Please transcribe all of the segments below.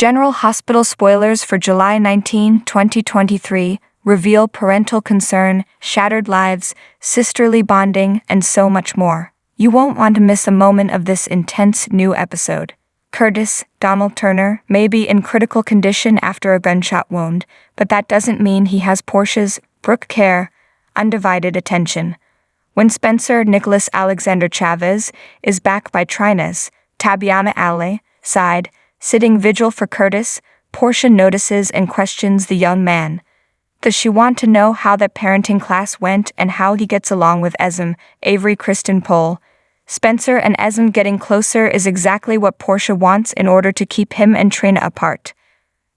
General Hospital spoilers for July 19, 2023 reveal parental concern, shattered lives, sisterly bonding, and so much more. You won't want to miss a moment of this intense new episode. Curtis, Donald Turner, may be in critical condition after a gunshot wound, but that doesn't mean he has Portia's, Brooke Care, undivided attention. When Spencer Nicholas Alexander Chavez is back by Trina's, Tabyama Ale, side, sitting vigil for Curtis, Portia notices and questions the young man. Does she want to know how that parenting class went and how he gets along with Esm, Avery Kristen Pohl? Spencer and Esm getting closer is exactly what Portia wants in order to keep him and Trina apart.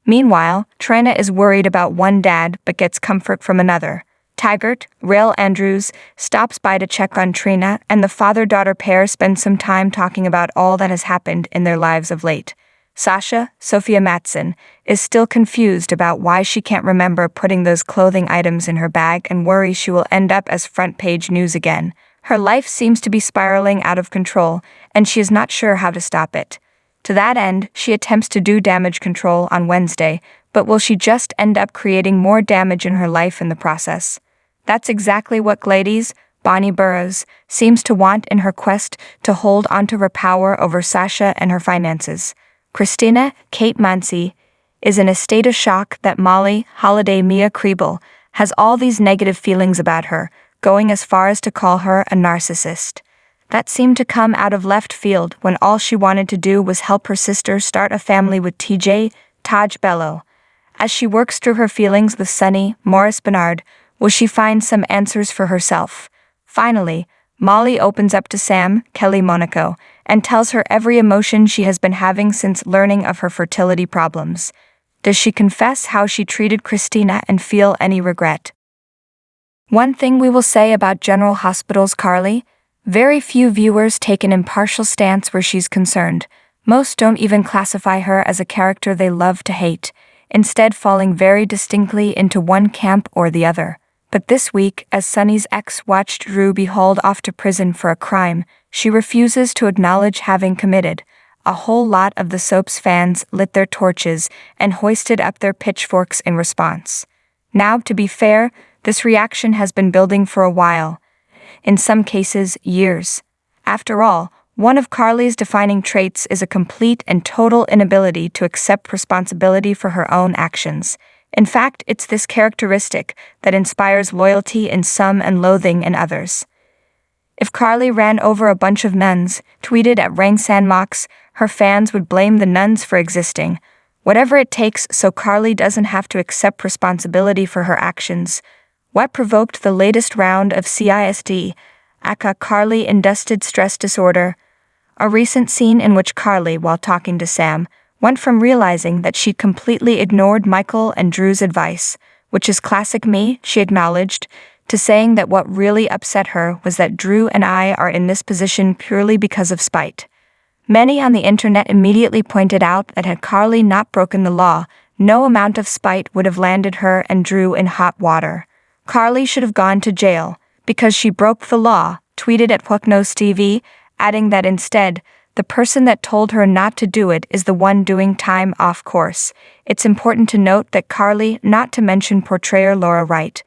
Meanwhile, Trina is worried about one dad but gets comfort from another. Taggart, Rael Andrews, stops by to check on Trina, and the father-daughter pair spend some time talking about all that has happened in their lives of late. Sasha, Sophia Matson, is still confused about why she can't remember putting those clothing items in her bag and worries she will end up as front-page news again. Her life seems to be spiraling out of control, and she is not sure how to stop it. To that end, she attempts to do damage control on Wednesday, but will she just end up creating more damage in her life in the process? That's exactly what Gladys, Bonnie Burroughs, seems to want in her quest to hold onto her power over Sasha and her finances. Christina, Kate Mansi, is in a state of shock that Molly, Holiday Mia Kriebel, has all these negative feelings about her, going as far as to call her a narcissist. That seemed to come out of left field when all she wanted to do was help her sister start a family with TJ, Taj Bello. As she works through her feelings with Sonny, Morris Bernard, will she find some answers for herself? Finally, Molly opens up to Sam, Kelly Monaco, and tells her every emotion she has been having since learning of her fertility problems. Does she confess how she treated Christina and feel any regret? One thing we will say about General Hospital's Carly: very few viewers take an impartial stance where she's concerned. Most don't even classify her as a character they love to hate, instead falling very distinctly into one camp or the other. But this week, as Sonny's ex watched Drew be hauled off to prison for a crime she refuses to acknowledge having committed, a whole lot of the soap's fans lit their torches and hoisted up their pitchforks in response. Now, to be fair, this reaction has been building for a while. In some cases, years. After all, one of Carly's defining traits is a complete and total inability to accept responsibility for her own actions. In fact, it's this characteristic that inspires loyalty in some and loathing in others. If Carly ran over a bunch of nuns, tweeted at Rang San Mox, her fans would blame the nuns for existing. Whatever it takes so Carly doesn't have to accept responsibility for her actions. What provoked the latest round of CISD, aka Carly Induced Stress Disorder? A recent scene in which Carly, while talking to Sam, went from realizing that she'd completely ignored Michael and Drew's advice, which is classic me, she acknowledged, to saying that what really upset her was that Drew and I are in this position purely because of spite. Many on the internet immediately pointed out that had Carly not broken the law, no amount of spite would have landed her and Drew in hot water. Carly should have gone to jail, because she broke the law, tweeted at Hucknose TV, adding that instead, the person that told her not to do it is the one doing time off course. It's important to note that Carly, not to mention portrayer Laura Wright,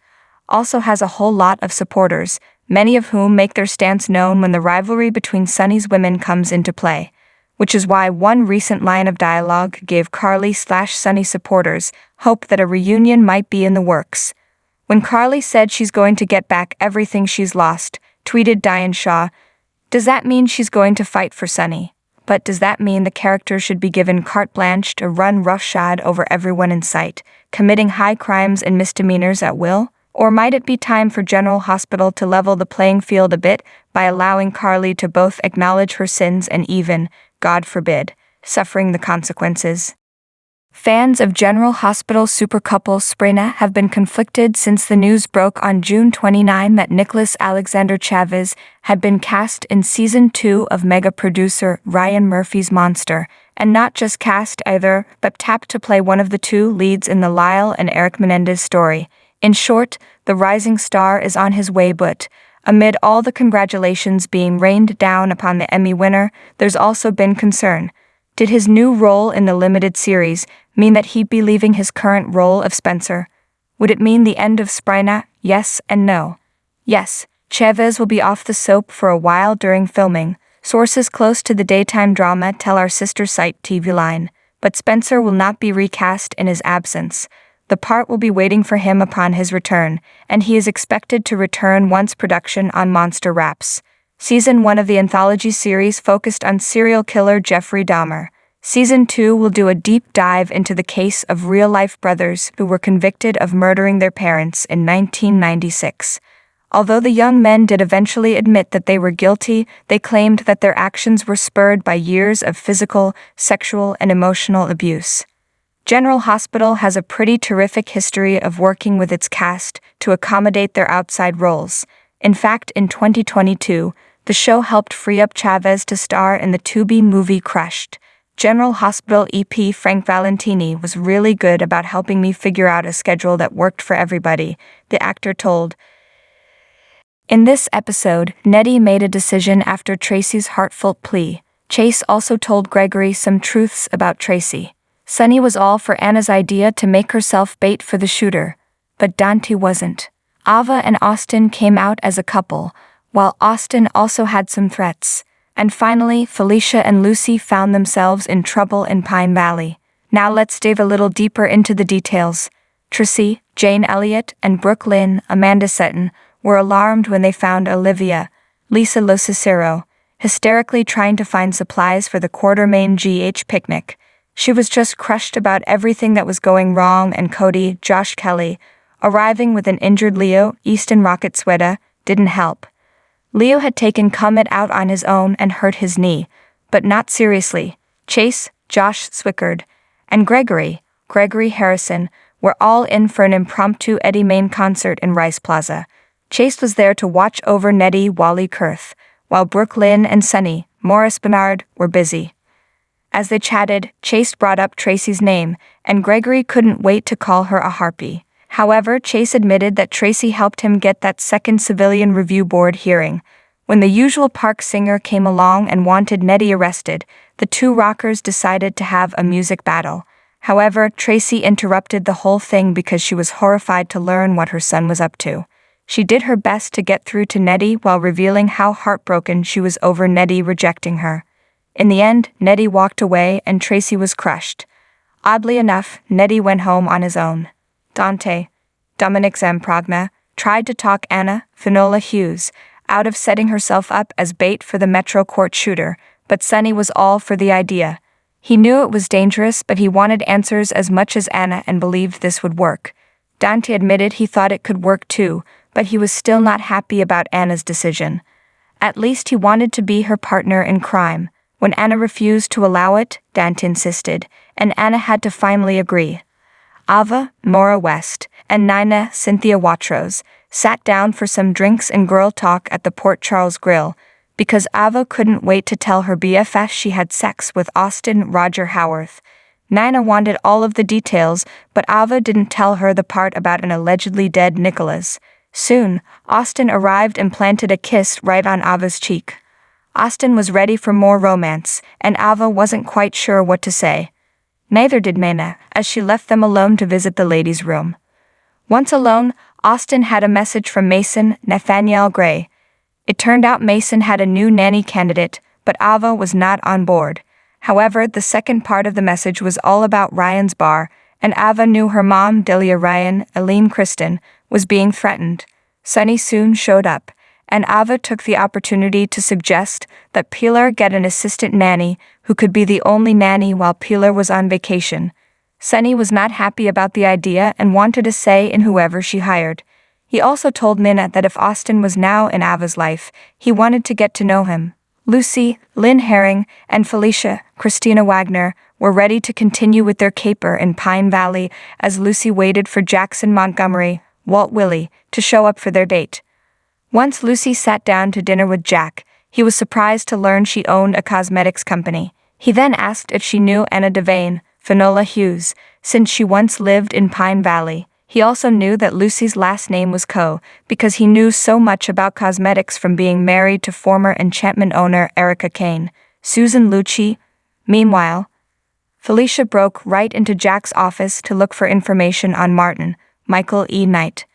also has a whole lot of supporters, many of whom make their stance known when the rivalry between Sonny's women comes into play, which is why one recent line of dialogue gave Carly/Sonny supporters hope that a reunion might be in the works. When Carly said she's going to get back everything she's lost, tweeted Diane Shaw, "Does that mean she's going to fight for Sonny? But does that mean the character should be given carte blanche to run roughshod over everyone in sight, committing high crimes and misdemeanors at will? Or might it be time for General Hospital to level the playing field a bit by allowing Carly to both acknowledge her sins and even, God forbid, suffering the consequences?" Fans of General Hospital super couple Sprina have been conflicted since the news broke on June 29 that Nicholas Alexander Chavez had been cast in Season 2 of mega-producer Ryan Murphy's Monster, and not just cast either, but tapped to play one of the two leads in the Lyle and Eric Menendez story. In short, the rising star is on his way, but amid all the congratulations being rained down upon the Emmy winner, there's also been concern. Did his new role in the limited series mean that he'd be leaving his current role of Spencer? Would it mean the end of Sprina? Yes and no. Yes, Chavez will be off the soap for a while during filming. Sources close to the daytime drama tell our sister site TV Line. But Spencer will not be recast in his absence. The part will be waiting for him upon his return, and he is expected to return once production on Monster wraps. Season 1 of the anthology series focused on serial killer Jeffrey Dahmer. Season 2 will do a deep dive into the case of real-life brothers who were convicted of murdering their parents in 1996. Although the young men did eventually admit that they were guilty, they claimed that their actions were spurred by years of physical, sexual, and emotional abuse. General Hospital has a pretty terrific history of working with its cast to accommodate their outside roles. In fact, in 2022, the show helped free up Chavez to star in the Tubi movie Crushed. General Hospital EP Frank Valentini was really good about helping me figure out a schedule that worked for everybody, the actor told. In this episode, Nettie made a decision after Tracy's heartfelt plea. Chase also told Gregory some truths about Tracy. Sunny was all for Anna's idea to make herself bait for the shooter, but Dante wasn't. Ava and Austin came out as a couple, while Austin also had some threats. And finally, Felicia and Lucy found themselves in trouble in Pine Valley. Now let's dive a little deeper into the details. Tracy, Jane Elliott, and Brooke Lynn, Amanda Setton, were alarmed when they found Olivia, Lisa Locicero, hysterically trying to find supplies for the Quartermain GH picnic. She was just crushed about everything that was going wrong, and Cody, Josh Kelly, arriving with an injured Leo, Easton Rocket Sweta, didn't help. Leo had taken Comet out on his own and hurt his knee, but not seriously. Chase, Josh Swickard, and Gregory Harrison, were all in for an impromptu Eddie Main concert in Rice Plaza. Chase was there to watch over Nettie Wally Kurth, while Brooke Lynn and Sunny, Morris Bernard, were busy. As they chatted, Chase brought up Tracy's name, and Gregory couldn't wait to call her a harpy. However, Chase admitted that Tracy helped him get that second civilian review board hearing. When the usual park singer came along and wanted Nettie arrested, the two rockers decided to have a music battle. However, Tracy interrupted the whole thing because she was horrified to learn what her son was up to. She did her best to get through to Nettie while revealing how heartbroken she was over Nettie rejecting her. In the end, Nettie walked away and Tracy was crushed. Oddly enough, Nettie went home on his own. Dante, Dominic Zamprogna, tried to talk Anna, Finola Hughes, out of setting herself up as bait for the Metro Court shooter, but Sunny was all for the idea. He knew it was dangerous, but he wanted answers as much as Anna and believed this would work. Dante admitted he thought it could work too, but he was still not happy about Anna's decision. At least he wanted to be her partner in crime. When Anna refused to allow it, Dante insisted, and Anna had to finally agree. Ava, Maura West, and Nina, Cynthia Watros, sat down for some drinks and girl talk at the Port Charles Grill, because Ava couldn't wait to tell her BFF she had sex with Austin Roger Howarth. Nina wanted all of the details, but Ava didn't tell her the part about an allegedly dead Nicholas. Soon, Austin arrived and planted a kiss right on Ava's cheek. Austin was ready for more romance, and Ava wasn't quite sure what to say. Neither did Mena, as she left them alone to visit the ladies' room. Once alone, Austin had a message from Mason Nathaniel Gray. It turned out Mason had a new nanny candidate, but Ava was not on board. However, the second part of the message was all about Ryan's bar, and Ava knew her mom, Delia Ryan, Aline Kristen, was being threatened. Sunny soon showed up, and Ava took the opportunity to suggest that Pilar get an assistant nanny who could be the only nanny while Pilar was on vacation. Sunny was not happy about the idea and wanted a say in whoever she hired. He also told Minna that if Austin was now in Ava's life, he wanted to get to know him. Lucy, Lynn Herring, and Felicia, Christina Wagner, were ready to continue with their caper in Pine Valley as Lucy waited for Jackson Montgomery, Walt Willey, to show up for their date. Once Lucy sat down to dinner with Jack, he was surprised to learn she owned a cosmetics company. He then asked if she knew Anna Devane, Finola Hughes, since she once lived in Pine Valley. He also knew that Lucy's last name was Coe, because he knew so much about cosmetics from being married to former Enchantment owner Erica Kane. Susan Lucci, Meanwhile, Felicia broke right into Jack's office to look for information on Martin, Michael E. Knight.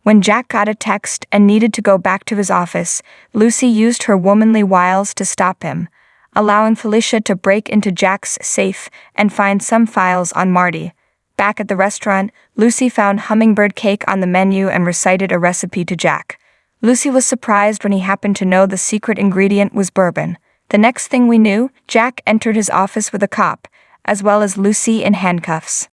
When Jack got a text and needed to go back to his office, Lucy used her womanly wiles to stop him, allowing Felicia to break into Jack's safe and find some files on Marty. Back at the restaurant, Lucy found hummingbird cake on the menu and recited a recipe to Jack. Lucy was surprised when he happened to know the secret ingredient was bourbon. The next thing we knew, Jack entered his office with a cop, as well as Lucy in handcuffs.